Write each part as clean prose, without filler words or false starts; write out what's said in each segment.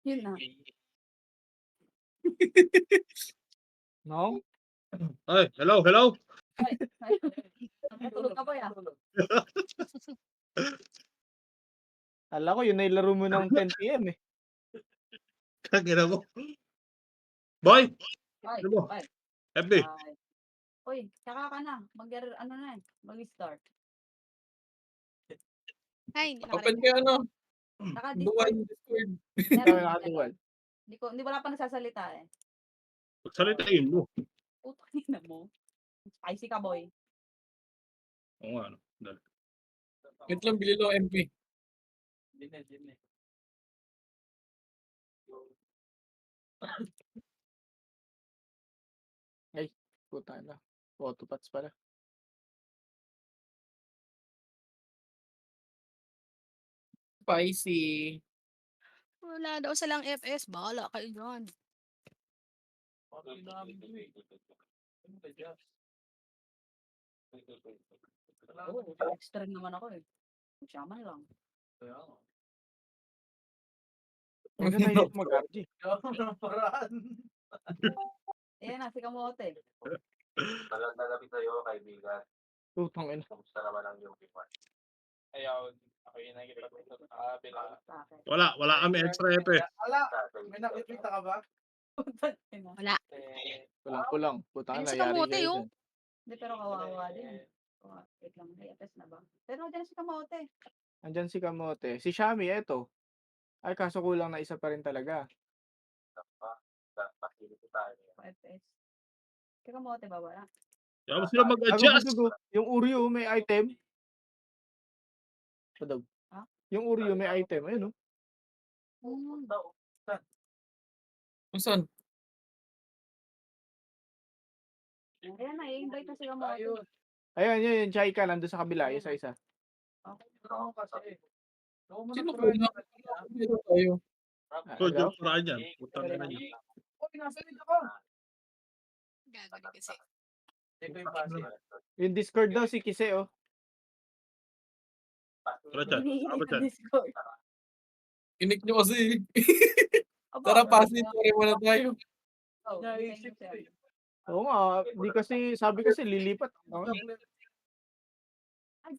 Yun na. No? Ay, hello, hello. Ay, ay. Natulog ka, boy, ah. Akala ko yun na yung laro mo ng 10 PM eh. Tangina mo. Boy, Ay, ano mo? ay, FB. ay. Uy, tsaka ka na. Ano na yan, mag-start. Ay, hindi Open nakarinig. kayo ano? Dual Naka-Discord. Discord. Kami Meron. nakadual. Hindi wala pa nagsasalita eh. Pagsalitain mo. Putang ina mo. Spicy ka, boy. Oo nga, ano. Dali. Wait lang, bili lang MP. Puta na. Autopats pala. Spicy. Wala daw silang FS. Bahala kayo dyan. Oo, extra naman ako eh. Shaman lang. Huwag na nahilig mag-RG. Ayan na, si Kamote. Magandang gabi sa'yo, kaibigan. Putang ina. Kumusta naman ang iyong buwan? Ayaw. Ako yung nakikita ko sa kabila. Bakit? Wala kami extra FB. May nakikita ka ba? Putang ina. Wala. Kulang-kulang. Putang Ayun ina, si yari Kamote, kayo oh. dyan. Hindi, pero kawawa din. Wait lang, may FS na ba? Pero dyan si Kamote. Andyan si Kamote. Si Shami, eto. Ay, kaso kulang na isa pa rin talaga. Pasilip tayo. FS. Si Kamote ba wala? Kaya mo sila Ako mag-adjust. gusto yung Uryo may item. Ito daw. Ha? Yung Uryo may item. Ayun, oh. Saan? Ayan na, i-invite na si Kamote. Ayun, yun. Chaika, nandun sa kabila. Isa-isa. Oo, kasi. Sino ko na? Dito tayo. Good Hello? yung paraan yan. Putang ina niya. Gagawin kasi. Yung Discord daw, si Kise, oh. Tara dyan. Hinihingi Tama sa dyan. Discord. Inik nyo kasi. Aba, Tara, pasin. Sorry muna tayo. oh, naisip ko yan. Oo nga, di kasi, sabi kasi lilipat. Oh. Ay,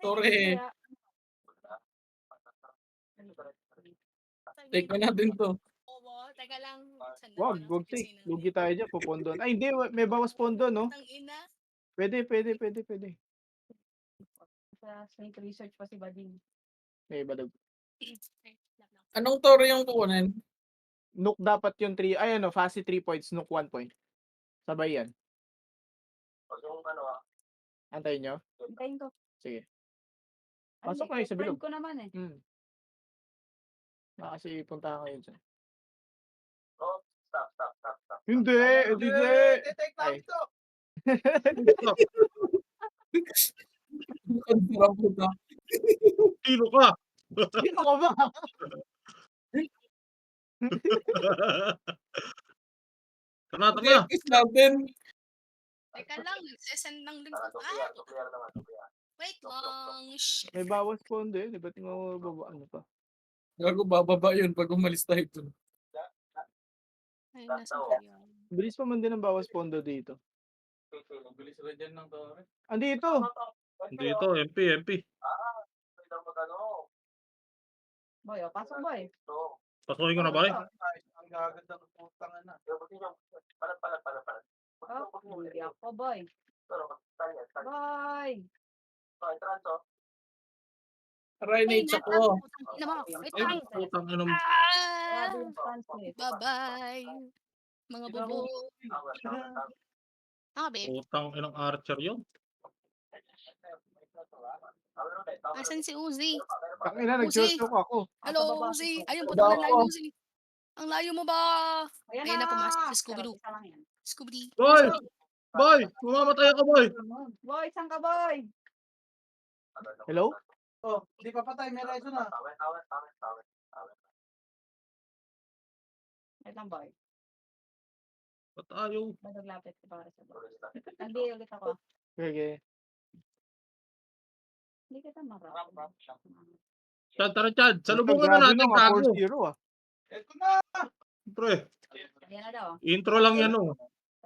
Sorry. kaya. Take na natin to. Oo, teka lang. Wag lugi tayo dyan, popondon. Ay, hindi, may bawas pondo, no? Tang ina. Pwede. Sa snake research pa si Bading. May badag. Anong toro yung kukunin? Nook dapat yung 3, ay ano, Fasi 3 points, Nook 1 point. Sabay yan. Pag yung ano Antayin nyo? Hintayin ko. Sige. Ay, Pasok na sa bilog. friend ko naman eh. Kasi punta kayo dyan. oh, stop. Hindi. Take Ay. namin to. Ang sarap po ta. Sino ka? Sino ka ba? Tara. Mag-EPS natin. Teka lang, nagsesend ng link. Nuclear naman. Wait lang. Shh. May bawas pondo eh. Di ba't mo baba ano pa? Gago, bababa yun pag umalis tayo dun. Ay, nasa kayo. Bilis pa man din ang bawas pondo dito. Bilis sila dyan ng tore. Andito. Dito, MP. May daw mag-ano. Boy, pasok boy. So, Pasukin ko na ba? ang gaganda ng putang na. Palat. Oh, hindi ako boy. Pero, tanya. Boy! Okay, transo. Aray, nates ako. Ina mo. Wait Ay, lang. putang ina mo. Grabe Ah! yung translate. Bye-bye. Mga bobo. Ah, babe. Putang inang Archer yun. Asan si Uzi? Tangina, nag-short ako. Hello, Uzi. Ayun, puto na layo, Uzi. Ang layo mo ba? Ayan Ayun na, pumasok si Pero Scooby-Doo. isa lang yan. Scooby. Boy! Mamamatay ako, boy! Boy, saan ka boy? Hello? Oh, di pa patay. May reason na. Wait lang boy. Ba't ayaw? Nadaglapit ko para sa boy. Hindi ulit ako. Okay. Hindi kita marap. Chad, tara Chad. Salubungan Grabe na natin, nung tago. 4-0 ah. Eto na. Pre, Ayan na daw. intro lang yan oh.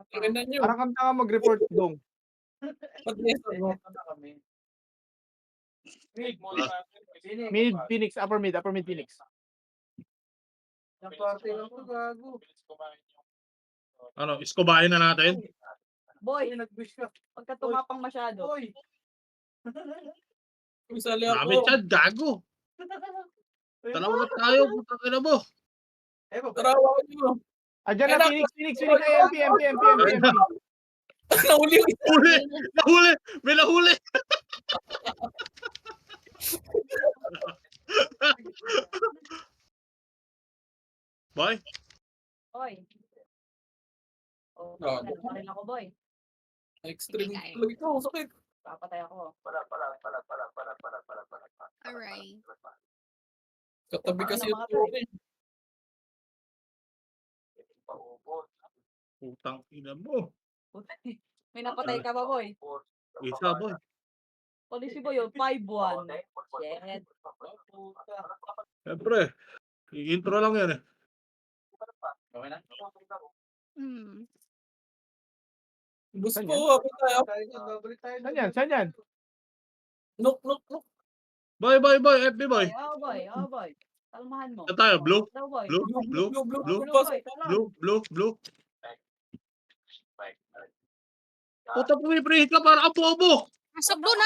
Tingnan nyo. Parang kang tanga mag-report dong. Ba't may sagot? Eto na kami. Mid muna natin. Mid, Phoenix, upper mid, Phoenix. Yung party lang ko, gago. Bilis kumain yung Ano, iskobahin na natin. Boy, Ay, nag-wish ka. pagka tumapang masyado. Oy. Isali ako. Dami Chad, gago. Dalawa na tayo, putang ina mo. Eh, baba. Tarawa ko nyo. Diyan na, Phoenix, ay MP. Nahuli yung Nahuli! May nahuli! Boy, Boy. Oh, Gago. rin ako, boy. extreme. Hindi kaya. Lagi ko, sakit. Papatay ako. Alright. Katabi kasi yung Ano, mga tore. putang ina mo. May napatay ka ba, boy? Isa, boy. Policy boy, yun. 5-1. Shit. Siyempre, i-intro lang yan eh. Okay na? Hmm. Bus Saan po, yan? abot tayo. Babalik tayo. Saan yan? Nok. Boy, FB boy. Oh, boy. Oh, boy. Kalmahan mo. Saan tayo? Blue? Daw, boy. Blue? Boy. Blue? Puta pumiprihit ka para kang bobo. Nasa blue!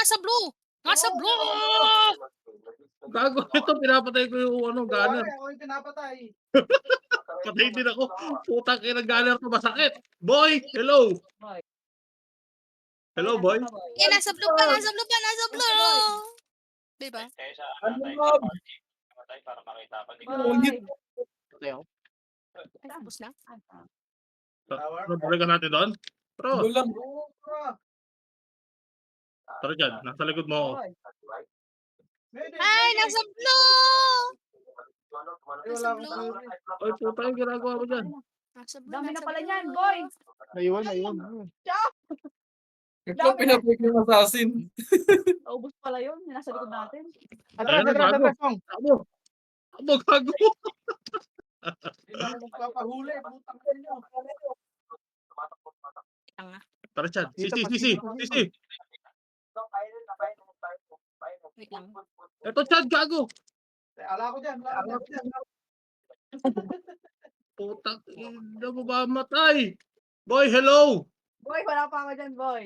Gago ito, pinapatay ko yung ano, gunner. Ako yung pinapatay. Patay din ako. Putang ina, gunner to, masakit. Boy, hello. Boy. Hello, boy. Eh, nasa blue pa! Diba? kaya siya Ano namatay ba? sa party. Namatay para makita pa ni Boy. Ay, tapos na. Balikan natin doon. Bro, Gulang. Oo, bro. tara dyan, nasa likod mo ako. Boy. Ay, nasa blue! Ay, wala akong blue. blue. Ay, puta yung ginagawa mo dyan. Nasa blue, Dami na nasa pala blue. niyan, boy. Ayun. Ito pinapay ko yung assassin. Naubos pala yun. Nasa likod natin. Atras, Song. Amo, gago. Hindi na ako magpapahuli. Putang ina. Tara dyan, Dito, sisi. Wait lang. Ito Chad, gago. Ala ko dyan. Ala ko dyan. Putang ina mo ba matay? Boy, hello. Boy, wala pa ako dyan, boy.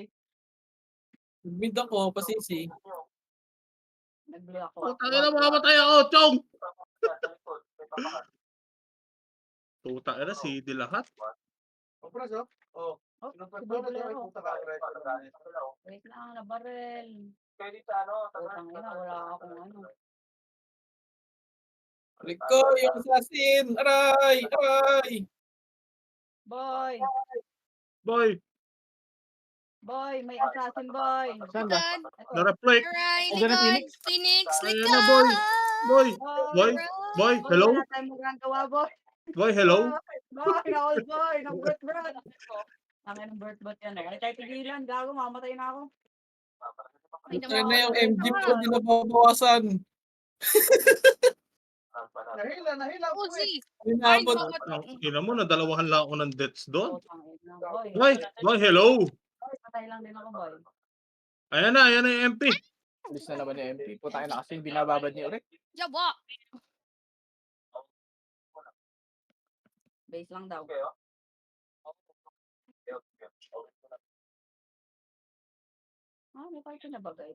Mid ako, pasisi. Nag-blue ako. Putang ina, makamatay ako, chong. Putang ina, CD lahat. O, pras, oh. Oh. Oh, Pinapatay si ko Boy na Bolero. puta ka. Wait lang, nabarel. Putang ina, wala akong ano. Balik ko yung assassin. Aray. Boy, Boy, may assassin, boy. Saan ba? Good. Ito. na-reflect. Alright, Andyan na, likod. Phoenix, Ayan likod. na, boy. Boy, Boy, boy, hello. wala tayong magagawa, boy. Boy, hello. Boy, na-old boy. Nag-birth. Ang ng birth yan. Ay, tayo tigilan. Gago, mamatay na ako. Ay, Ito na yung MG naman. ko, hindi na babawasan. Nahila po eh. Uzi. Ay, Hinabot. Ang ina mo, nadalawahan lang ako ng deaths doon. Putang ina, boy. Boy, hello. Boy, patay lang din ako, boy. Ayan na yung MP. Alis na naman yung MP. Putang ina kasi binababad ni Urek. Yawa. Base lang daw. May party na bagay.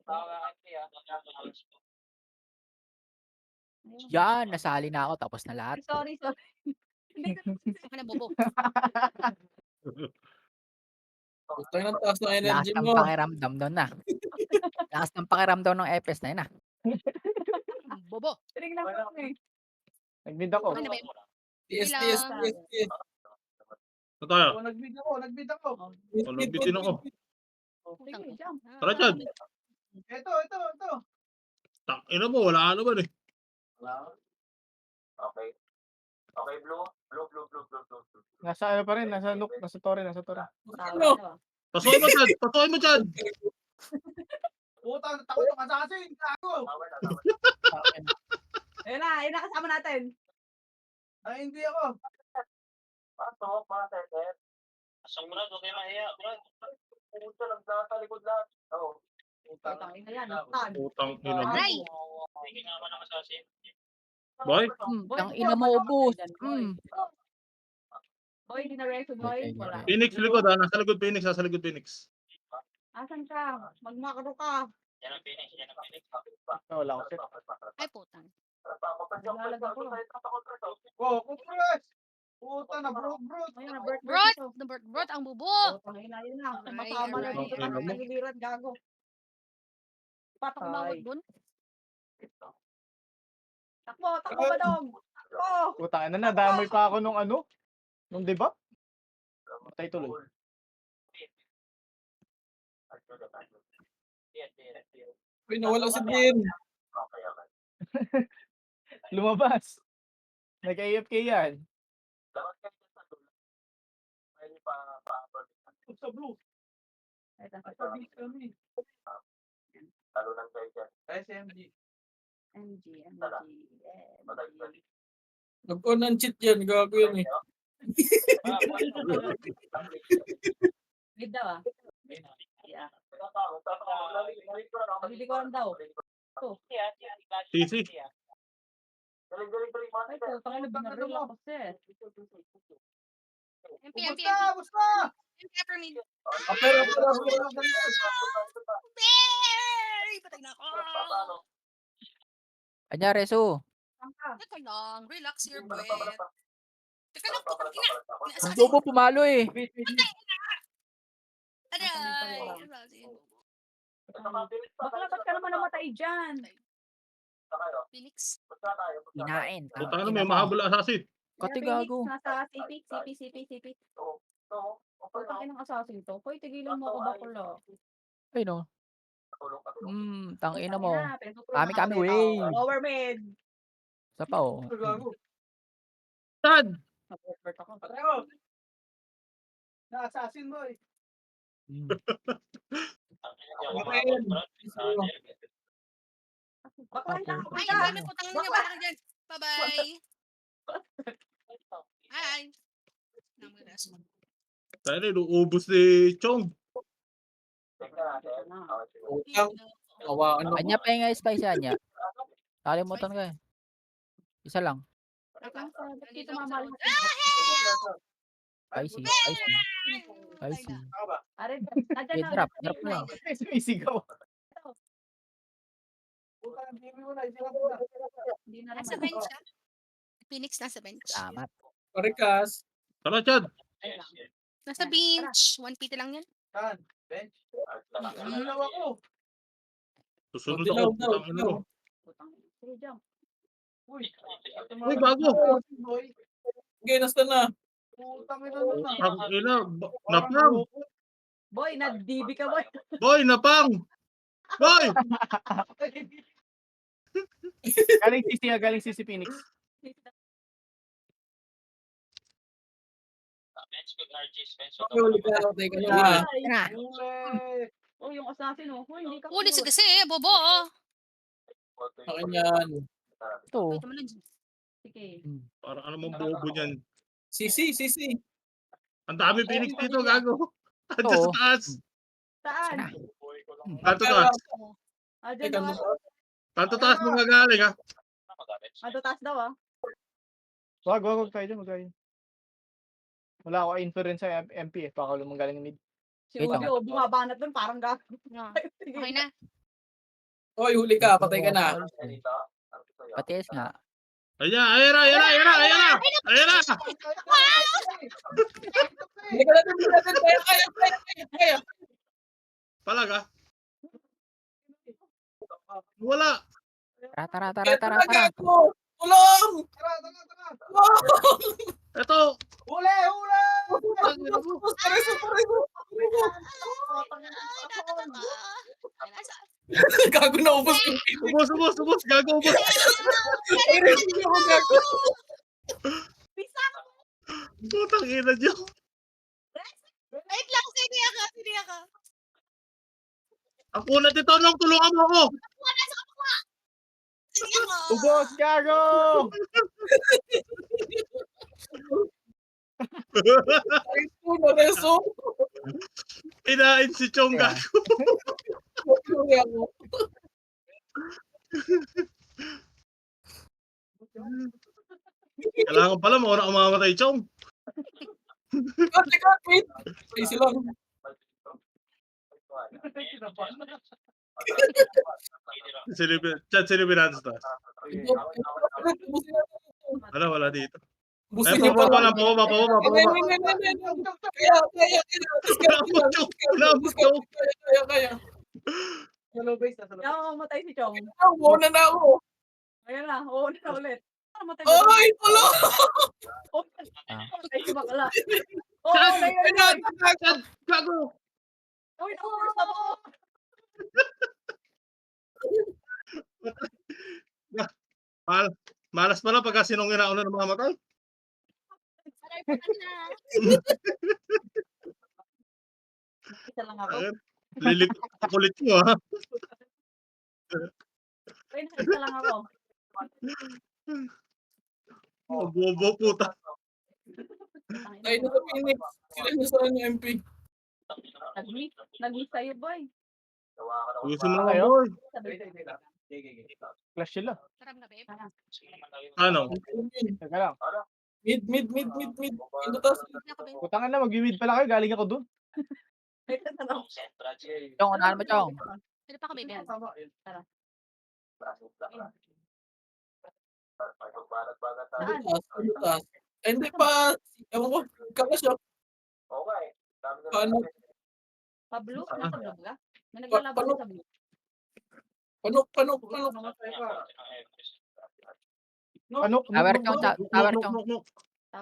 Yan, nasali na ako tapos na lahat. Sorry. Ako na, bobo. Gusto ng taas ng Lakas energy ng mo. pakiramdam doon na. Lakas ng pakiramdam ng EPS na yun ah. Bobo. Tinignan ko eh. Nag-mid ako. Ano ba yun? TS. Ito tayo. Oh, nagbid ako. Nagbitin ako. Sige, jump. Tara, Chad. Ito. Tak, ina mo, wala ano ba eh. Nasa ano pa rin, nasa Torre. Pasukin mo, Chad. Putang takot ng assassin. Gago. Ayun na kasama natin. Ay, hindi ako. Pasok, mga setter. Pasok mo na, huwag kayo mahiya, Brad. Pumunta lang sa likod lahat. Oo. Putang ina yan. Tag. Putang ina mo. Aray! Hindi nga naman ang assassin. Boy? Boy, Ang ina mo, ubos. Boy, di na reso, boy. Wala. Phoenix, likod ha. Nasa likod Phoenix, nasa likod Phoenix. Asan ka? Magmakro ka. Yan ang Phoenix, yan ang Phoenix. Wala akong set. Ay, putang. Naglalagay ko. Oh, kupres! Puta na, bro. Ayun na, Bert. Brot! ito. The Brot ang bubo! Putang ina yun na. Aray, Masama na aray. dito. Ang ina mo. Nagiliran, gago. Patok Ay. bawat dun. Takbo ba dong? Takbo! Putang ina, nadamay pa ako nung ano? Nung diba? Patay tuloy. Uy, nawala si Bin. Lumabas. Nag-AFK yan. Sa blue. Ito, Sa beach kami. SMG. MG. Nag-on and cheat yan. Gago yan eh. Mid daw ah. Yeah. Hindi ko alam daw. Sisi. Ay, putang ina, binaril ako, sis. MP, Ubus MP, na, ubus na! MP, peppermint. Pero. Bear! Patay na ako! Kanya, Reso. Saan ka? Teka lang, relax your breath. Teka lang, putang ina! Ang bobo pumalo eh. Aray! Bakla, ba't ka naman namatay dyan? Phoenix. Hinain. Putang ina, may mahabol na assassin. Kati Phoenix, gago. nasa CP. Putang inang assassin to. Hoy, tigilan mo ako bakla. Ay no. Tangina mo. Ina, pinupro Kami, na ako wey. dito. Lower mid. Sa pa oh. Gago. Saan? Nag-convert ako. Patay ko. Na-assassin boy. Bakla na ako Ay, dyan. dami putang ina, baka dyan. Bye-bye! Hi! Namagas. Tayo na, inuubos ni Chong. Utang. Kawaan ako. Anya pa yung spicy anya. Kalimutan ka eh. Isa lang. Dito mamahal. Spicy. Spicy. Are, Okay, drop mo lang. Sumisigaw. Puta, ang baby mo na. Isilang mo na. Hindi na Nasa bench siya. Phoenix nasa bench. Salamat. Parikas. Tara, Chad. Nasa bench. 1 PT lang yan. Saan? Bench? Ano ako? Susunod Dilaw, ako. Putang ina mo. Sige, jump. Uy. Uy, bago. Boy. Okay, nasta na. Putang ina mo na. Ang ina, napang. Boy, na-DB ka, boy. Boy, napang. Boy! Galing si Phoenix. Bench ko, RG's bench. Okay, huli ka. Teka na. Na. Ule. Oh, yung assassin, oh. Hoy, hindi ka Uli cute. kasi, bobo. Akin yan. Ito. Wait naman lang. Sige. Parang ano mong bobo niyan. Sisi. Ang dami Phoenix dito, gago. Andiyan sa taas. Saan? Kanto taas. Adyan Teka daw. mo. Kanto taas mo gagaling, ha? Adto taas daw, ah. Wag tayo dyan, Wala ako inference sa MP eh. Baka lumanggaling mid. Si Wait lang. Julio, bumabanat dun, parang gago. Okay na. Hoy, huli ka. Patay ka na. Patiis nga. Ayan na. Hindi ka natin. Kaya. Talaga? Wala. Tara. Tara. Tulong! Tara. Ito. Ule. Pareso. Ay, nasa. Gago na ubos yung Ubus. Gago, ubus. gago. Putang ina niyo. Wait lang, siniya ka. Ako na dito nung tulungan mo ako. Wala sa kapwa. Siniya ka. Ubos, gago! Reso. Kinain si Chong Kaya. gago. Nagpuri ako. Kailangan pala mauna umamatay, Chong. Teka, wait. Ay, sila. Silipin natin sa taas. Ubusin natin. Wala dito. Ubusin Ay, niyo pababa pala. lang, pababa. Kaya. Discard Naabot, Chong. Naabot, Chong. Kaya. Hello, base. Nasa Kaya ako mamatay si Chong. Muna na ako. Ayan na, oo na ulit. Mamatay Ay, tulo! Mamatay si bakla. Oo, Chad! na yun. Chad! Gago! Uy, nakuha sa mo. Malas pala pagka sinong inauna ng mga matay. Aray, putan na. Isa lang ako. Ayun. Lilikot kulit mo, ha? Uy, isa lang ako. Bobo puta. Ay, nasa Phoenix. Sila na sa MP. Nag-miss sa'yo, boy. Ayusin mo Kayo? naman, boy. Sabi Clash sila. Sarap na, babe. Ano? Teka lang. Mid. Ito tas. Hindi ako, babe. Putangan na, mag-weed pala kayo. Galing ako dun. Chong, unahan mo, Chong. Pwede pa ako, babe. Yan. Ito tas. Ay, hindi pa. Ewan ko. Kakas siya. Paano? Pablo? Nasa blog ka? May naglalaban Paano? sa blog. Paano? Ano? Tower, Chong. Tower, Chong.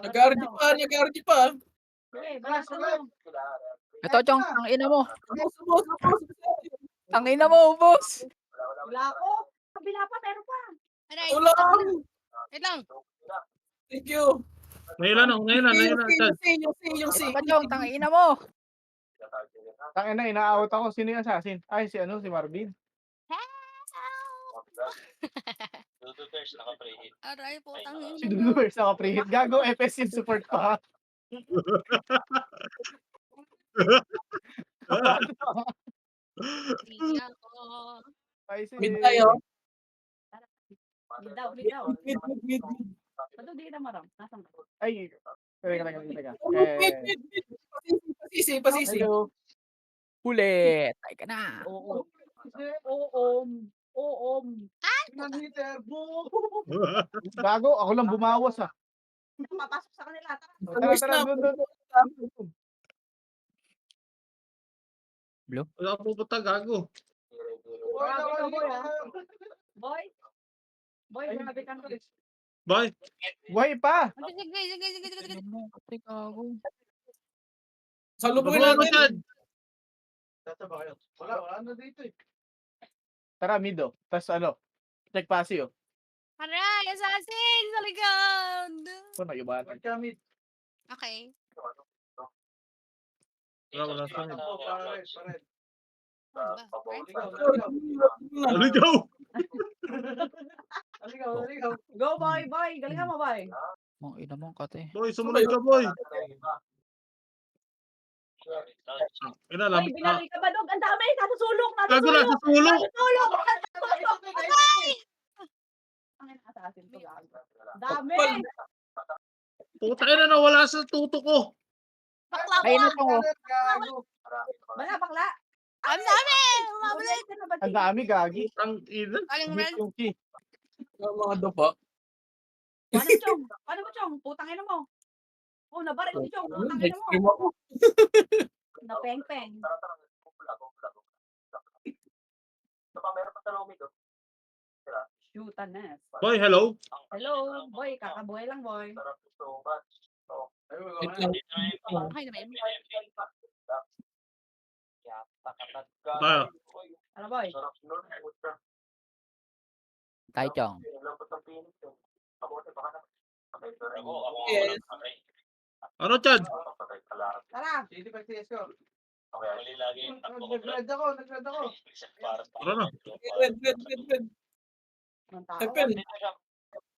Nag-RD pa. Okay, balas na mo. Ito, Chong. Ang ina mo. Subos. Ang ina mo, boss. Wala ako. Kabila pa, meron pa. Aray. Ulang! Wait lang. Thank you. Ngayon, Chad. Yung C. Ano ba, Chong? Tang ina mo. Tangin na, ina-out ako. Sino yung assassin? Ay, si Marvin. Aray, putang. Si Dudubers naka-preheat. Gago, FS yung support pa. Hindi ako. Ay, si... Mid tayo. Bidaw. Mid. Bato di na marang. Nasaan ka? Ay, teka. Pasisi. Hello. Ulit. Ay ka na. Oo. Naniter, boom! Gago, ako lang bumawas ah. Papasok sa kanila. Tara, doon. Wala akong pupunta, gago. Boy, grabe ka na. Boy, Buhay pa! Sige. Salubungin Bobo mo, natin. Chad. Tataba kayo. Wala na dito eh. Tara, mido. Tapos check pasio. Aray, assassin! Sa likod! Ano, iba? Kami. Okay. Wala sa akin. Pared. Ano ba? Aligaw! Aligaw. Go, boy. Galingan mo, boy. Ang ina mo, kate. Boy, sumunod ka, boy. Ina lang. Boy, binaril ka ba, dog? Ang dami. Nasa sulok. Gago na sa sulok. Ang assassin to, gago. Dami. Puta ina, nawala sa tuto ko. Bakla Ay, mo. na, Chong. Bakla. Ang dami! Umabalik! Ang dami, gagi. Ang ina. Aling Miss red. yung key. Mga dapa. Paano mo, Chong? Putang ina mo. Oh, nabaril si Chong. Putang ina mo. Extreme ako. Napeng-peng. Shoota na. Boy, hello. Hello, boy. Kakabuhay lang, boy. Wait lang. Okay na, babe. Tayo. Ano, boy? Tayo, Chong. Yes. Ano, Chad? Tara. Hindi pa CSGO. Nag-red ako. Tara na. Red. Anong tao? Heaven.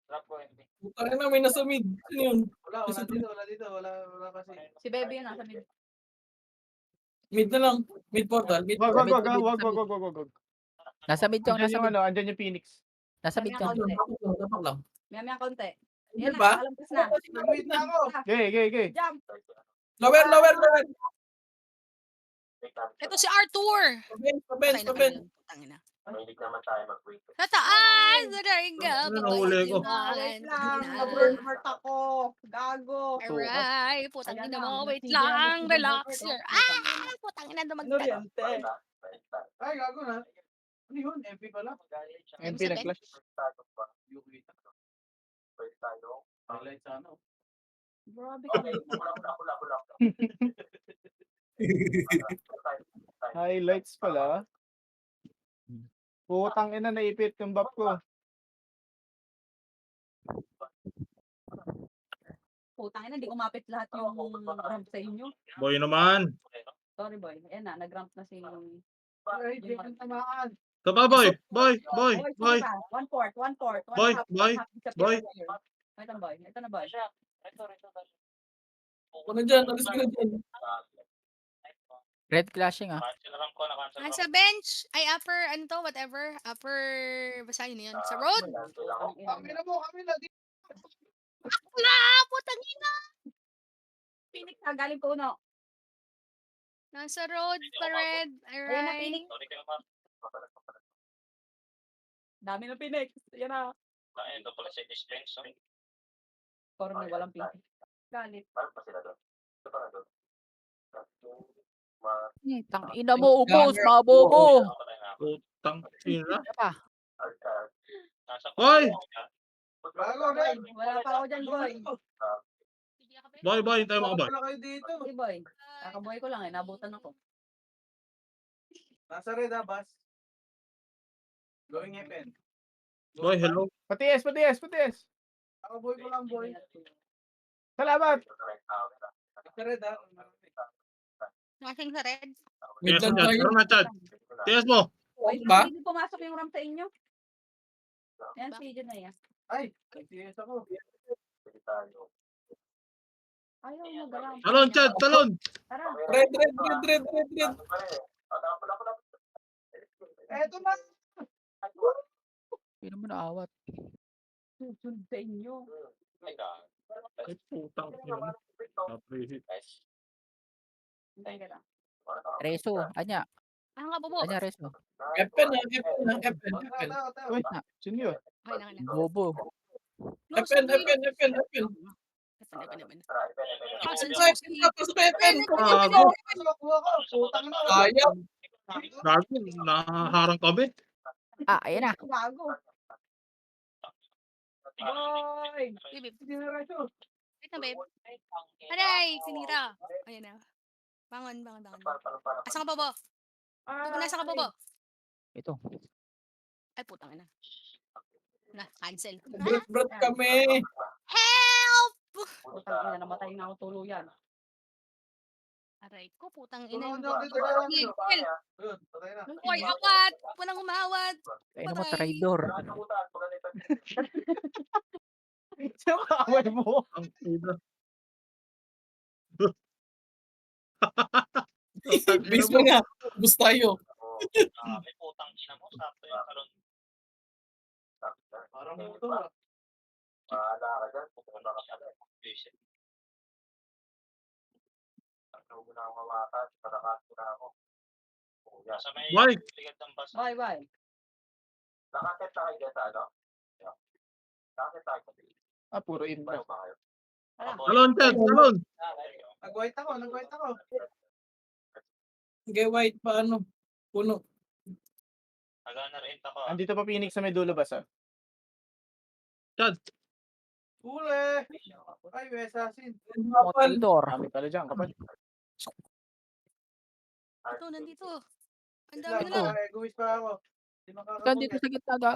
Drop ko, MP. Putang ina, may nasa mid. Ano yun? Wala dito. Wala kasi. Si Baby yun, nasa mid. Mid na lang. Mid portal. Mid Wag, portal. wag, wag, wag, wag, wag, wag, wag. Nasa mid yung, Andyan nasa yung mid. ano, andyan yung Phoenix. Nasa mid yung. Tapak lang. Maya konti. Hindi Yan na, ba? kalampas na. Wait na ako. Okay. Jump! Lower. Ito si Arthur. Pabench. Patay na kayo. Putang ina. Mahilig naman tayo mag-wait. Sa taas! Sa dahiga. Ano, nahuli ko? Wait lang, na-burn heart ako. Gago. Alright, putang Ayan ina na, mo. Wait nag-CGI lang. si Relax Gilbert, your... oh. Putang ina Ano dumagdag. yan, te? Ay, gago na. Ano yun? MP pala? MP Sa nag-clash. Pwede tayo. Highlight sa ano? Grabe ka. Okay, kulak. Highlights pala. Putang ina, naipit yung buff ko. Putang ina, hindi umapit lahat yung ramp sa inyo. Boy naman. Sorry boy. Ayan na, nag-ramp na si... Ay, di ko tamaan. Ito ba, boy? Boy. Boy, Boy. One fourth. Boy, boy, boy. Ito boy. Ito na boy. Ano dyan? Alis ka na dyan. Red clashing ah. Nasa bench. Ay, upper, ano to, whatever. Upper, basta yun yun. Sa road. Kami na. Wala! Putang ina! Phoenix na, galing ko uno. Nasa road pa red. Ayan na, Alright. Phoenix. Dami na Phoenix. Ayan na. Ito pala si dispense. Sorry, may walang Phoenix. Galit. Parang pa sila doon. Ito pala doon. Tang ina mo, ubos, mga bobo. Putang ina. Ano pa? Boy! Gago, Boy, Red. wala pa ako dyan, boy. Boy, hintayin mo ako, boy. Wala kayo dito. Hey, boy. Kakaboy ko lang eh. Nabutan ako. Nasa red ha, Bas. Going FN. Boy, hello. Patiis. Nakaboy ko lang, boy. Salamat. Nasa red ha. Nothing sa red. Mid Tigas lang mo dyan. tayo. Tara na, Chad. Tigas mo. Wait, Ba? hindi pumasok yung ramp sa inyo. Ayan, si Jen na yan. Ay, nag-CS ako. Ayaw mo, galaw. Talon, Chad. Talon. Tara. Red. Eto na. Hindi mo naawat. Susund sa inyo. Ay, putang ina. Appreciate. Hintayin ka lang. Reso, anya. Ano nga, bobo? Anya reso. FN. Wait na. Sino yun? Okay na, okay na. Bobo. FN. Pasok sa FN. Gago. Nakuha ko. Putang na. Sayang. Gago. Nahaharang kami. Ah, ayan na. Gago. Boy! Babe, Hindi na rin. wait na, babe. Aray, sinira. Ayan na. Bangon. Asan ka, bobo? Nasa ka, bobo? Ito. Ay, putang ina. Na, cancel. Brat kami. Help! Putang ina, namatay na ako tuluyan. Aray ko, putang ina. Tulungan niyo dito. Kill. Yun, patay na. Oy, awat! Punang umawat. Kaya mo, Patay. traidor. Sino kaaway mo? Ang ina. Base mo na. Bus tayo. May putang ina mo. Sakto yung talon. Parang motor. Maala ka dyan. Pupunta ka sa vision. Ano mo na ako hawakan. Parakaso na ako. Sa may Boy. ligad ng bus. Bye, bye. Nakaset tayo dyan sa ano? Nakaset tayo sa Ah, puro inbound. ba kayo? Talon, Chad. Talon. Nag-white ako. Okay, white pa ano. Puno. Nagana rin ako. Andito pa Phoenix sa may dulo ba sa? Chad. Huli. Ay, may assassin. Motor. Kami pala dyan, kapal. Ito, nandito. Ang Lang, dami na. egoist pa ako. Di Ikaw dito makakapag. sa gitna ga.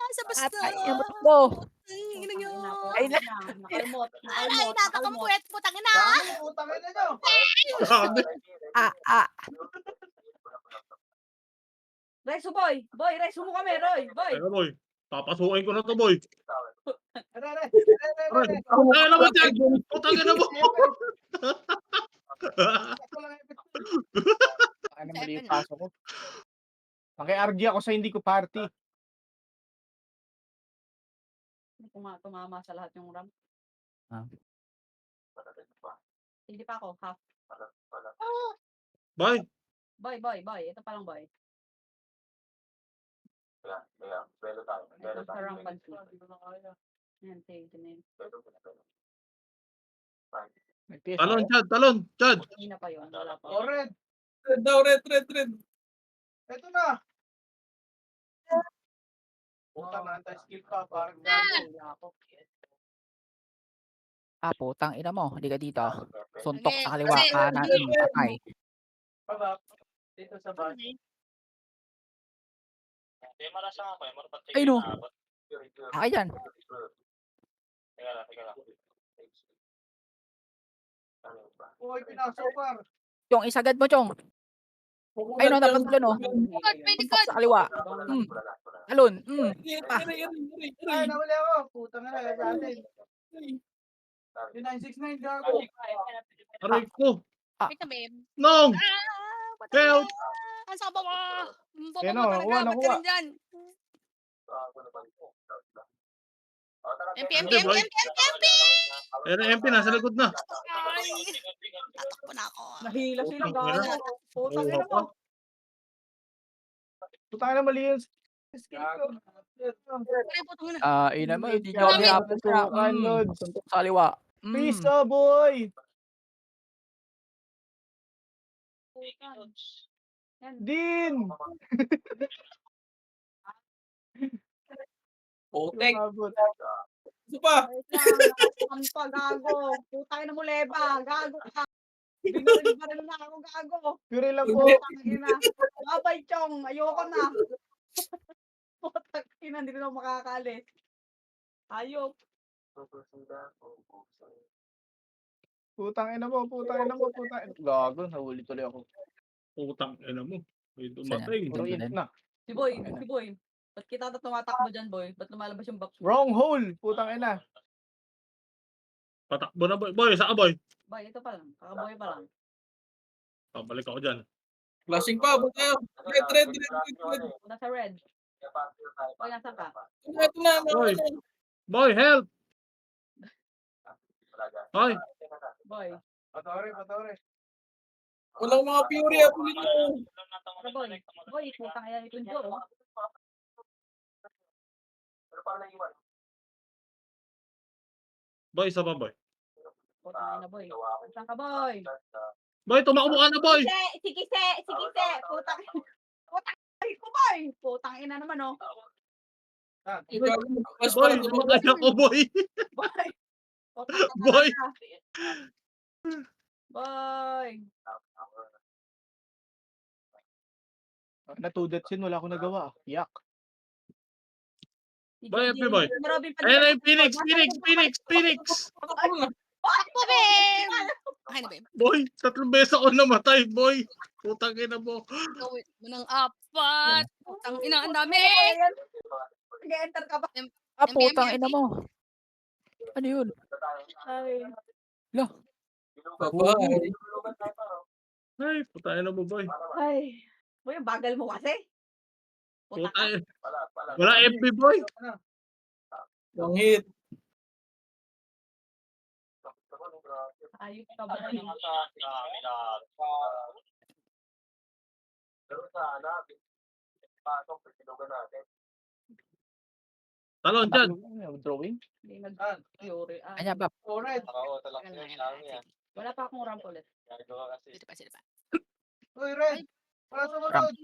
Nasa basta. Atay, abot mo. Ang ina nyo. Ay, Nakalmot. Aray, natakamuet. Putang ina. Dami, putang ina nyo. Grabe. Resu, boy! Boy, resu mo kami, Roy! Boy! Ay, boy. Papasukin ko na to, boy. Aray. Ay, alam mo dyan! Putang ina mo! Ano mali yung pasok ko. Maki-argue ako sa hindi ko party. Tumama sa lahat yung ram. Ah. Hindi pa ako, half. Boy, Boy. Ito pa lang, boy. Belo tayo. Ito sa ram pansin. Yan, save na yun. Nag-PS talon, ako. Chad, talon, Chad. Hindi na pa yun. Wala pa. Oh, red. Red daw, red. Ito na. Puta na, anti-skill pa. Parang gago. Putang ina mo. Hindi ka dito. Suntok Okay, sa kaliwa, kasi- kanan, patay. Pabak. Dito sa bus. Ay, no. Ayan. Teka lang. Uy, pinasokar. Chong, isagad mo, Chong. Ay, no, natatlo, no. Bukod, may Suntok likod. sa kaliwa. Talon. Ay, nawali ako. Puta na, sa atin. Yung 969, gago. Aray ko. Wait na, babe. Nong! Patay Help! na. Asa ba? Yan o, Talaga, nakuha. ba't ka rin dyan? MP. Ayan ang MP, nasa likod na. Ay, tatakbo na ako. Nahila sila, Putang ina. gago. Putang ina mo. Puta na, mali yung skill ko. Ay, putang ina. Ina mo, hindi nyo kami Tutukan, Lods. Suntok sa kaliwa. Peace, boy. Din. Putek. Umabot. Isa pa. Ang gago. Putang ina mo, leba. Gago ka. Binaril na ako, gago. Pure lang po. Putang ina. Babay, Chong. Ayoko na. Putang ina, hindi na ako makakalis. Ayok. Putang ina mo. Gago, nahuli tuloy ako. Putang ina mo. May dumating. Puro int na. Si Boy. Ba't kita tumatakbo dyan, boy? Ba't lumalabas yung box? Wrong hole. Putang ina. Patakbo na, boy. Boy, saan ka, boy? Boy, ito pa lang. Kakaboy pa lang. Pabalik ako dyan. Flashing pa, buta. Red. Punta sa red. Boy, nasa ka? Ito na. Boy. Boy, help! Boy, Boy. Patore. Walang mga Fury. Pulin mo. Ano, boy? Boy, putang ina ni Kunjo. Oh. boy, isa pa, boy. Putang ina, boy. Saan ka, boy? Boy, tumakbo ka na, boy! Sige. Putang ina. Ay, ko, boy. Putang ina naman, oh. Boy, tumakay ako, boy! Boy. Putang ina Boy. talaga. Boy. Natudet sin, wala akong nagawa. Yak. Boy, FB, boy. Robin, Ayan na yung Phoenix! Takbo, babe. Okay na, babe. Boy, 3 beses ako namatay, boy! Putang ina mo. Gawin mo ng apat. Putang ina, ang dami. Nag-enter ka ba? Putang ina mo. Ano yun? Ay. Bye-bye. Ay, putang ina mo, boy. Ay. Boy, ang bagal mo kasi. Putang Putang ina. Wala FB, boy. Long hit. ayos ka ba? Talon, Chad. Drawing. Hindi nag-Fury. Anya ba? Alright. Wala pa akong ramp ulit. Dito pa. Uy, red. Wala sumunod.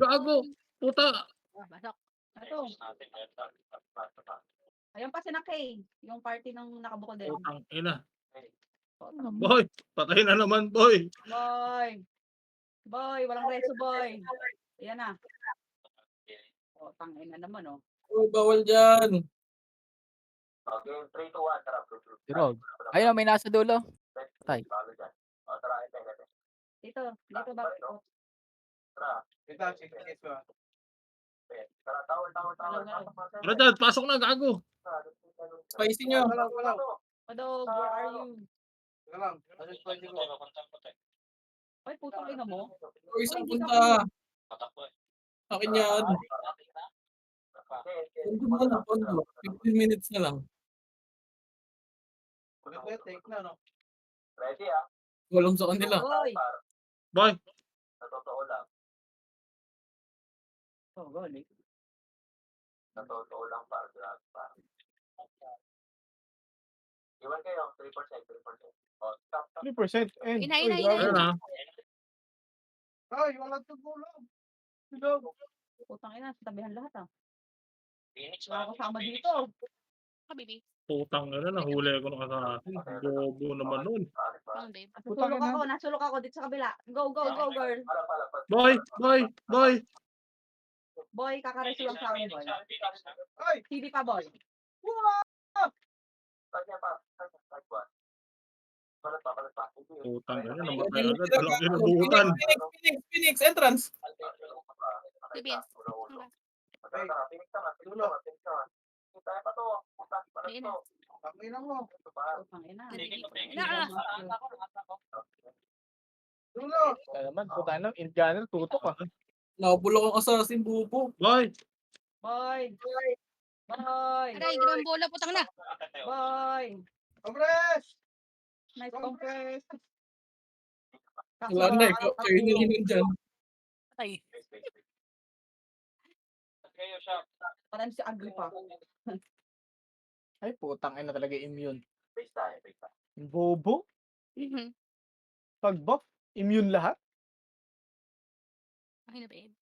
Gago. Puta. Basok. Ito. Ayun pa si na Kay. Yung party ng nakabukod din. Putang ina. Putang. Boy, patay na naman, boy. Boy, walang reso, boy. Ayan na. Putang ina naman, oh. Oh, bawal dyan. Durog. Ayun, may nasa dulo. Patay. Dito ba? Oh, Ito, sige, Tara, tower. Tara dyan, pasok na, gago. Spicy nyo. Wala. Padog, where are you? Teka lang. Ano yung pwede ko? Ay, putang ina mo. O isang Ay, hindi ka punta. Patakbo eh. Akin yan. Pondo. 15 minutes na lang. Pwede, take na, no? Ready ah. Walang sa kanila. Boy. Boy, Sa totoo lang. Oh, galing. Sa totoo lang para. Iwan kayo, 3%. Oh, stop. 3% and Ina, uy, ina, ina, grabe. ayun ina. ah. Ay, wala tugulong. Tulog. Putang ina, tabihan lahat ah. Phoenix Wala kasama dito. Habibi. Putang ina, nahuli ko na kasasi. Bobo naman nun. Bang, babe. Nasulok ako dito sa kabila. Go, girl. Boy. Boy, kakareso lang sa akin, boy. Ay! Hindi pa, boy. Putang ina, namatay agad. Walang kinabutan. Phoenix, entrance. BBS. Ayun na. Tangina mo. Putang ina. Ina, Tulog. Kaya naman, puta na, Indianer, tutok ah. Nakabulok ang assassin, bubo. Boy, Boy. Aray, ginawang bola, putang na. Boy. Compress! Nice compress. Wala na, kayo na lang nandyan. Ay. Parang si Agripa. Ay, putang ina talaga immune. Yung bobo, Mhm. pag-buff, immune lahat. Okay na, babe.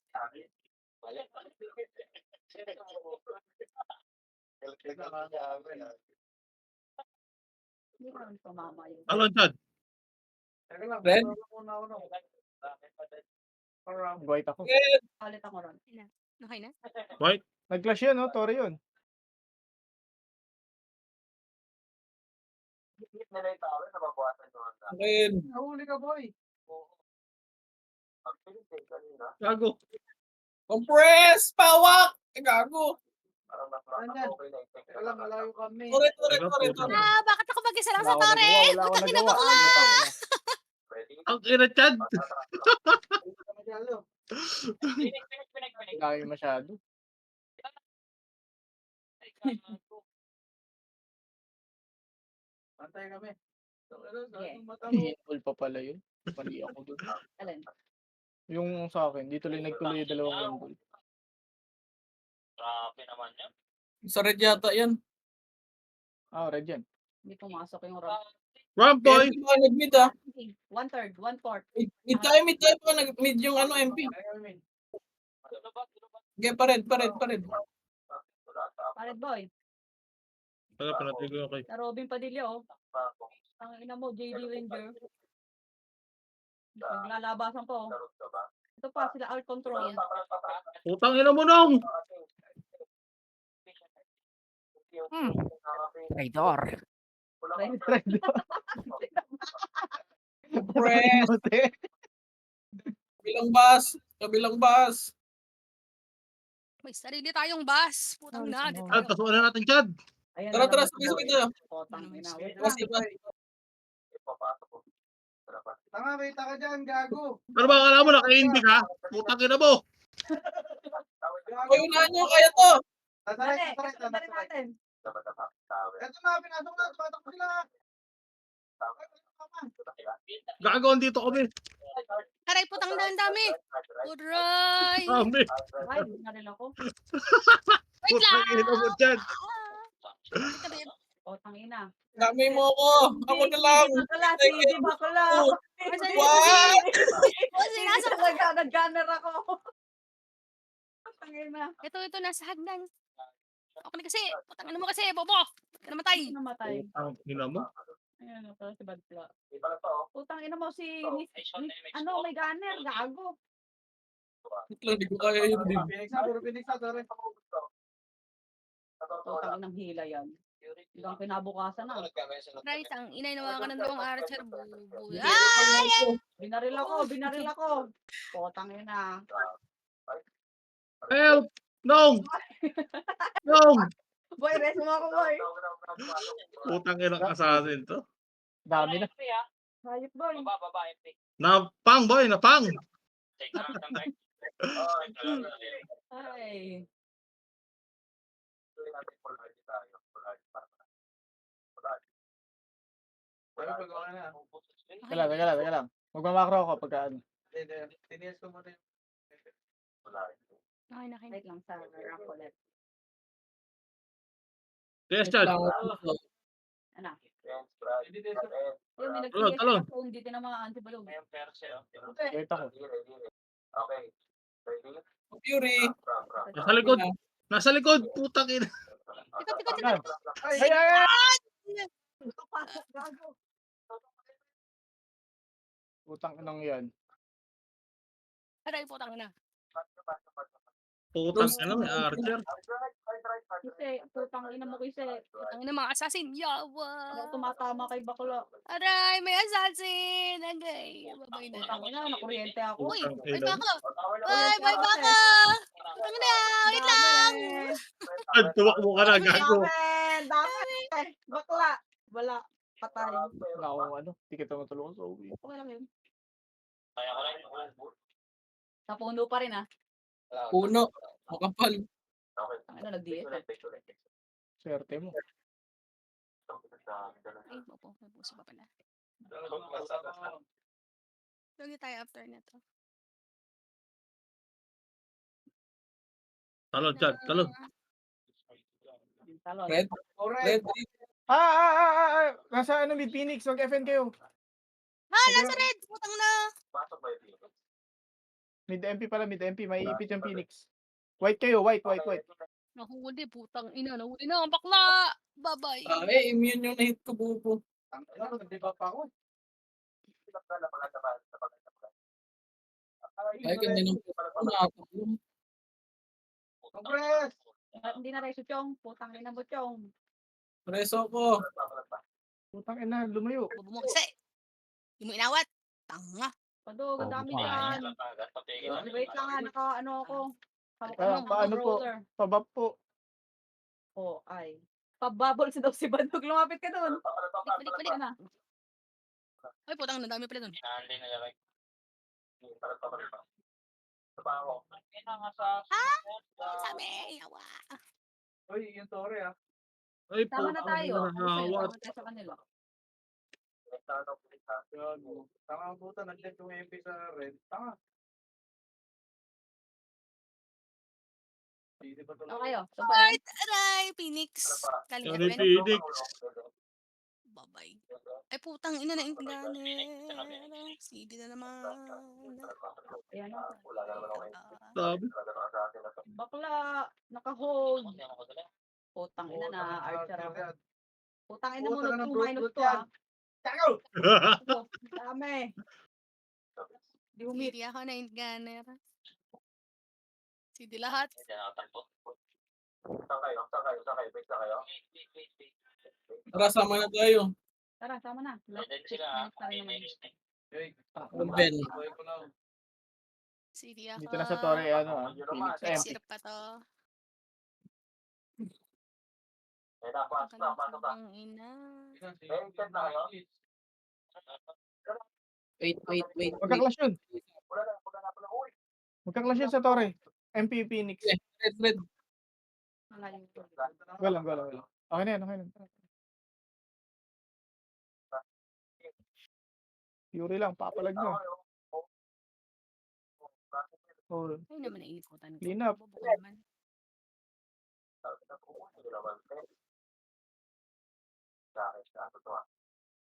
Hindi naman tumama yun. alon Chad. Teka lang. Red? tulog muna ako, no? Parang, White ako. Palit ako ron. Okay na? Nag-clash yan, no? Tori yun. Akin. nahuli ka, boy. Gago. Compress! Pawak! Gago. Teka lang, malayo kami. Tore. Ah, bakit ako mag-isa lang Wala sa ako tore? nagawa, wala akong Putang ina, nagawa. bakla! Putang ina. Ang ina Chad. Dami masyado. Pantay kami. Yeah. Painful pa pala yun. Pali ako dun. Alin? Yung sa akin, dito lang nagtuloy yung dalawang rumble. Grabe naman yan. Sa red yata yan. Ah, red yan. Hindi pumasok yung ron. Ramp Boy! boy. Nag-mid ah. 1/3, 1/4. Mid tayo pa. Nag-mid yung ano, MP. Okay, pared. Palit, boy. Taga pinatay ko okay. Na Robin Padilla, oh. Ang ina mo, JD Ranger. Naglalabasan po. Ito pa, sila out control. Putang ina mo nung. Traidor. Compress! Kabilang bus. May sarili tayong bus. Putang na. Di Chad, tayo. pasukan na natin Chad. Ayan Tara, na lang. sabay tayo. Potang ina. Wait lang. Kasi ba? Tanga, kita ka dyan, gago. Ano ba akala mo naka-hindi ka? Putang ina mo. Hoy, unahan nyo, kaya to. Tataray. natin. Eto na, pinasok na. Patak sila. Gago, dito kami. Aray, putang na, ang dami. Aray. Kami. Ay, naril ako. Wait Putang lang. ina mo Chad. Wait na, babe. Potang ina. Dami mo ako. Ako na lang. Hindi bakla. What? Oh, sinasab- Nag-gunner ako. Potang ina. Ito, nasa hagdan. Ako na kasi. Putang ina mo kasi, bobo. Namatay. Namatay. Putang ina mo. Ayan, ito si Badla. Putang ina mo si ano, may gunner, gago. Lang, di ko kaya yun din. Puro Phoenix na, sorry. Putang inang hila yan. Hanggang kinabukasan na. Right, ang inay naman ka ng dalawang archer. Bubu. Binaril ako. Potang ina. Help! Nong! Nong! Boy, rest mo ako, boy. Putang inang assassin to. Dami na. Hayop, boy. Baba, MP. Napang boy, napang! Take na lang ng mic. Oo, Ay. Pagawa na. Teka lang. Magmamakro ako pagka ano. Hindi, tinias ko muna yung... Okay na, Wait lang sa rank ulit. Yes, Chad. Ano? Hindi, test ko. Yung may Talon, nag-TS talon. ako, hindi tinamaan si Balong. Wait ako. Okay. Ready? Fury. Nasa likod. Nasa likod. Putang ina. Yan. Ay! Gago. Putang inang yan. Aray, putang ina. Putang ina, may archer. Kasi, putang ina mo kasi. Putang ina mga assassin. Yawa. Ano tumatama kay bakla. Aray, may assassin. Agay. Babay na. Putang ina, nakuryente ako. Uy, Putang may ina. baka. Ay, may baka. Putang ina. Wait lang. Chad, tumakbo ka na, gago. Dami. Bakla. Wala. Patay. Wala akong ano. Hindi kita matulungan sa uwi. Okay lang yun. Kaya ko lang. Sa puno pa rin, ah. Puno. Makapal. Okay. Ang ina, nag-DS. Swerte mo. Ay, opo. May puso pa pala. Lagi tayo after na to. Talon, Chad. Talon. Talon. Red. Red. Nasa ano, mid Phoenix. Mag-FN kayo. Nasa red. Putang na. Pasok ba yung Phoenix? Mid MP pala, mid MP. May ipit yung Phoenix. White kayo, white. Nahuli, putang ina. Nahuli na ang bakla. Bye-bye. Immune yung na-hit ko, bubo. Hindi ba pa ako? Ay, ganda ng puno. Nakakapulong. Congress! Hindi na rin si Chong. Putang ina mo, Chong. Preso ko. Putang ina, lumayo. Bobo mo kasi. Hindi mo inawat. Tanga. Padog, ang dami Oh, dyan. Wait lang, ano ako. Hawak ko ng Paano po? controller. Pabab po. Oh, ay. Pabubbles daw si Badog. Lumapit ka doon. Balik. Na. Ay, putang na. Dami pala dun. Hinahali na lang. Trabaho. Sabi. Yawa. Uy, yung tore ah. Ay, Tama na tayo. putang ina. Hawat. Tama tayo sa kanila. Gago. Tanga ang puta, nag-left yung MP sa red. Tanga. Hindi ba tuloy? Okay, oh. Ay, aray. Phoenix. Galing Ano yung FN. Phoenix? Bye-bye. Ay, putang ina na inganer. Sige na naman. Ayan, oh. Sabi. Bakla. Naka-hold. Putang ina na. Archer ako. Putang ina mo, Puta na ng 2 minus brute 2, ah. yan. Tago! Oh, dami. Di humit. Hindi ako na inganer. Sige lahat. Saan kayo? Base na kayo? Tara, sama na tayo. Tara, sama na. Last Then 6 sila. minutes tayo naman. Hey, Ben. buhay ko lang. Sige ako. Dito na sa Torre, ano Phoenix Next MP. year pa to. Eh, napasok na. Ang ina. Set na kayo? Wait. Magka-clash yun. Wala na pala. Uy! Magka-clash yun sa Torre. MP Phoenix. Red. Malayo to. Wala. Okay na yan. Fury lang, papalag na. Oh, Ay naman nainiputan ko. Clean up. Bobo ko naman.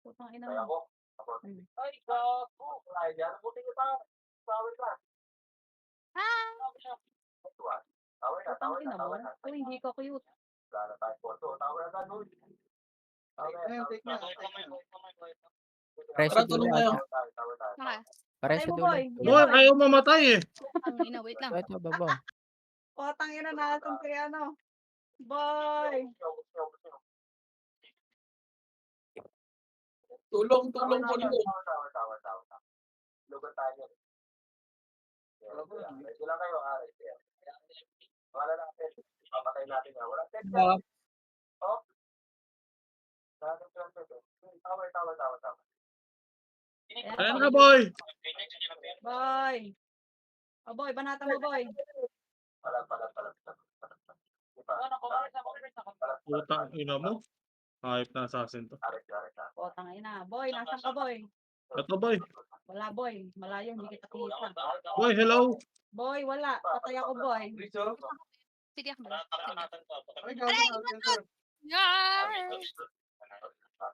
Putang ina Kaya mo. ako. Ay, gago. Ay, yan. Buti nyo pa. Tawid ka. Putang ina mo. Oh, hindi ka cute. Wala na tayo. Tawid na doon. Take na. Preso Tara, dulo tulong kayo. ata. Naka. Preso Ay mo, dulo. boy. Boy, ayaw mamatay eh. Ang ina, wait lang. Ito, baba. Putang ina na itong kaya ano. Boy. Tulong ko lang. Lugar tayo. Ready lang kayo. Mga lalaki. Papatay natin yan. Wala set Ah, yan. Oh. Dami sila set eh. Tower. Ayan na, boy. Boy. O boy, banata mo boy. Pala. Putang ina mo. Hype na assassin to. O, tangina. Boy, nasan ka boy? Ito, boy. Wala boy. Malayo, hindi kita kita. Boy, hello. Boy, wala. Patay ako boy. Sige ako. Ay, gago na. Yar!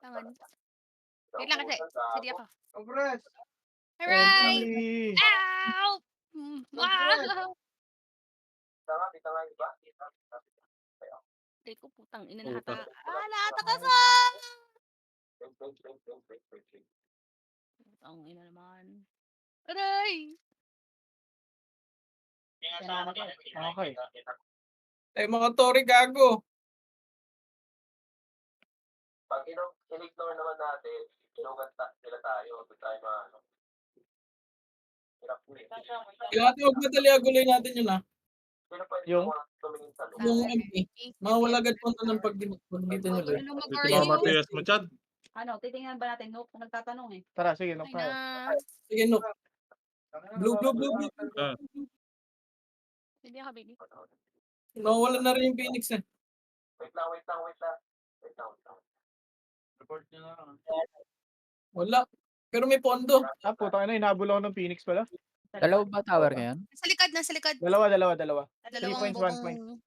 Tangan. Wait lang kasi. Sige ako. Congrats! Alright! MP! Ow! Wow! Dito nga iba. Hindi ko putang ina Puta. nahata. Nahatakasan! Putang ina naman. Aray! Okay. ay mga Tori gago. Pag in-ignore naman natin, inugat sila tayo. Doon tayo maano. Hirap po eh. Kaya natin huwag madali aguloy natin yun ah. Sino pwede Yung? tumingin sa loob? Yung MP. Mawala agad punta ng pag dito nyo Ano eh. naman Dito are you? mga Matias mo, Chad. Ano, titingnan ba natin? Nope, nagtatanong eh. Tara, sige, Ay no tayo. na. Sige no. Blue. Hindi ako, baby. Nawala na rin yung Phoenix eh. Wait lang. Report nyo na lang. Wala. Pero may pondo. Ah, putang ina, hinabol ako ng Phoenix pala. Dalawa ba tower ngayon? Nasa likod. Dalawa. 3 Dalawang points, 1 point. buong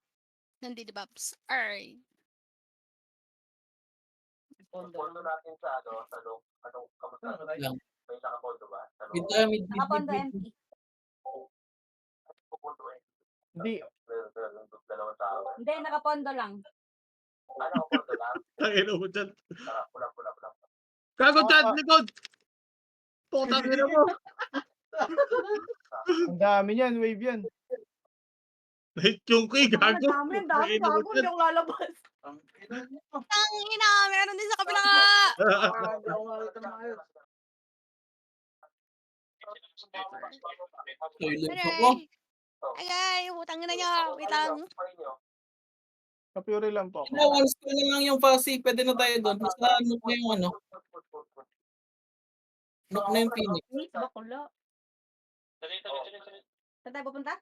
nandito, Babs. Ay. Pondo natin sa anong kamusta? Lang. May nakapondo ba? Sa loob? Mid. Nakapondo MP. Pupundo eh. Hindi, Dalawang tao. Hindi, nakapondo lang. Nakapondo lang. Tangina mo, Chad. Pula. Gago, Chad, likod. Putang ina mo. ang dami yan, wave yan. Hit yung key, gago. Ang dami, gago. Hindi ako lalabas. Ang ina nyo. Ang ina, meron din sa kabila. Ah, hindi ako makita na ayos. Toilet ako. Aray. Ay, putang ina niya. Wait lang. Kapure lang po. Ina, once ko na lang yung Fasi. Pwede na tayo doon. Basta nook na yung ano. Nook na yung Phoenix. Bakula. Saan tayo pupunta?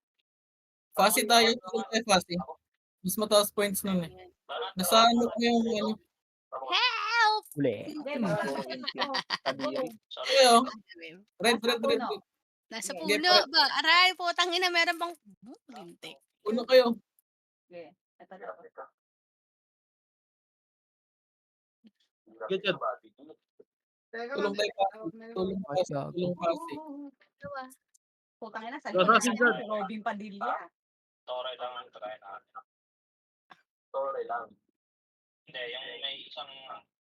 Fasi tayo. Tulong tayo Fasi. Mas mataas points nun eh. Nasa nook na yung ano. Help! Uli. Hindi, Kadiri. Kaya oh. Red. Nasa Sige, puno ba? Aray, putang ina, meron pang lintik. Uno kayo. Okay. Ito na. Good job. Teka Tulong lang. tayo Fasi. Tulong Fasi. Tulong Fasi. Dalawa. Putang ina, sa Nasa likod si na Jad. yan, si Robin Padilla. Tore lang ang try natin. Tore lang. Hindi, yung may isang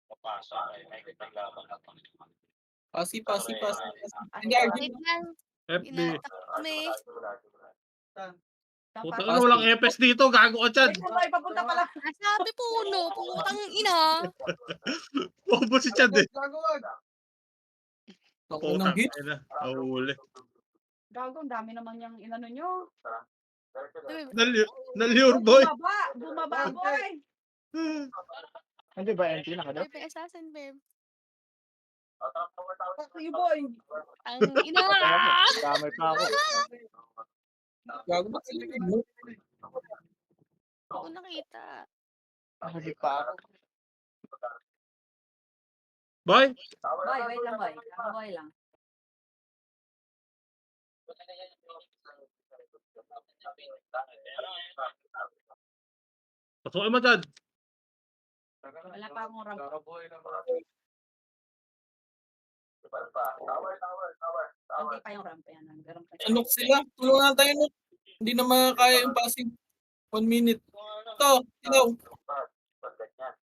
papasa ay may naglaban na Fasi. Wait lang. FB. Kami. Putang ina, walang EPS dito. Gago ka, Chad. Wait, boy, papunta pala. Sabi puno. Putang ina. Bobo si Chad eh. Gagawag. Ako ng Putang hit. ina. Ahuli. Gago, ang dami naman yung inano nyo. Nalure, boy. Bumaba, boy. Hindi ba MP nakadap? Babe, assassin, babe. Fuck you, boy. Ang ina. Damay pa ako. Gago ba sila yun? Hindi ko nakita. Hindi pa ako. Boy. Boy, wait lang, boy. Boy lang. Pasukin mo, Chad. Wala pa akong ramp. Kakaboy na mga. Hindi pa yung ramp yan. Nagkaroon pa. Anok sila. Tulungan tayo Nok. Hindi na makakaya yung passing. 1 minute. Ito. Ilaw.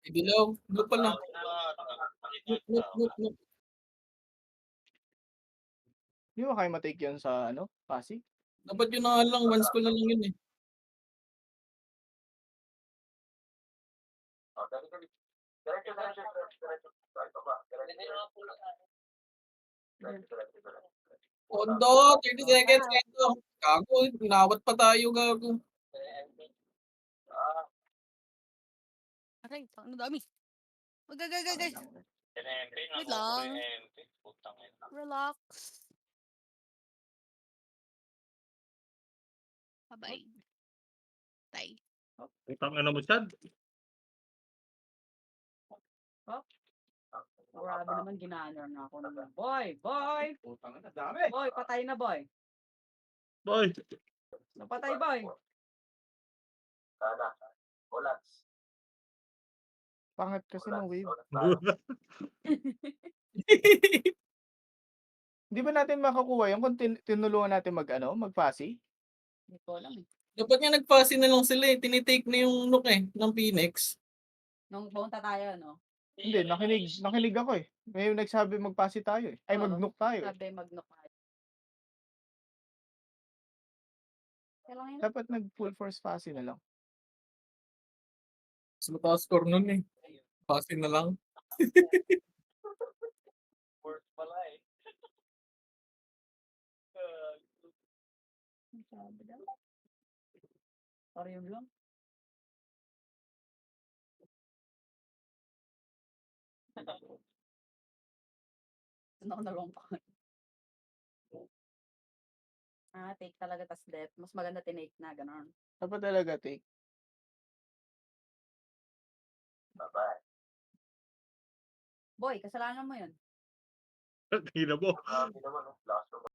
Ibilaw. Blue pala. Look. Hindi mo kayo matake yan sa Pasig? Dapat yun na nga lang. Once ko na lang yun eh. Pondo. 30 seconds. Ito. Gago. Inawat pa tayo. Gago. Aray, ang dami. Agay. Yung MP, Wait nakuha ko yung lang. MP. Putang ina. Relax. Bye-bye. Bye. Putang ina mo, Chad. Grabe naman ginanor na ako naman. Boy! Boy! Putang ina, dami. Boy, patay na boy. Boy. Napatay boy. Sana. Ulat. Pangat kasi ng wave. Hindi ba natin makakuha yun kung tinulungan natin mag-pasi? Hindi ko alam eh. Dapat nga nagpasi na lang sila eh. Tinitake na yung Nook eh, ng Phoenix. Nung punta tayo, no? Hindi, nakinig ako eh. May nagsabi mag-pasi tayo eh. Ay, Oo. mag-nuke tayo eh. Sabi mag-knock tayo. Kailangan yun. Dapat nag-full force pasi na lang. Mas mataas score nun eh. Pasi na lang. Worth pala eh. Ang sabi daw. Pariyo lang. Nalong pa. Take talaga tas death. Mas maganda tinake na, gano'n. Dapat talaga take. Bye-bye. Boy, kasalanan mo yun. Tingnan mo. Grabe naman, no? Lakas naman.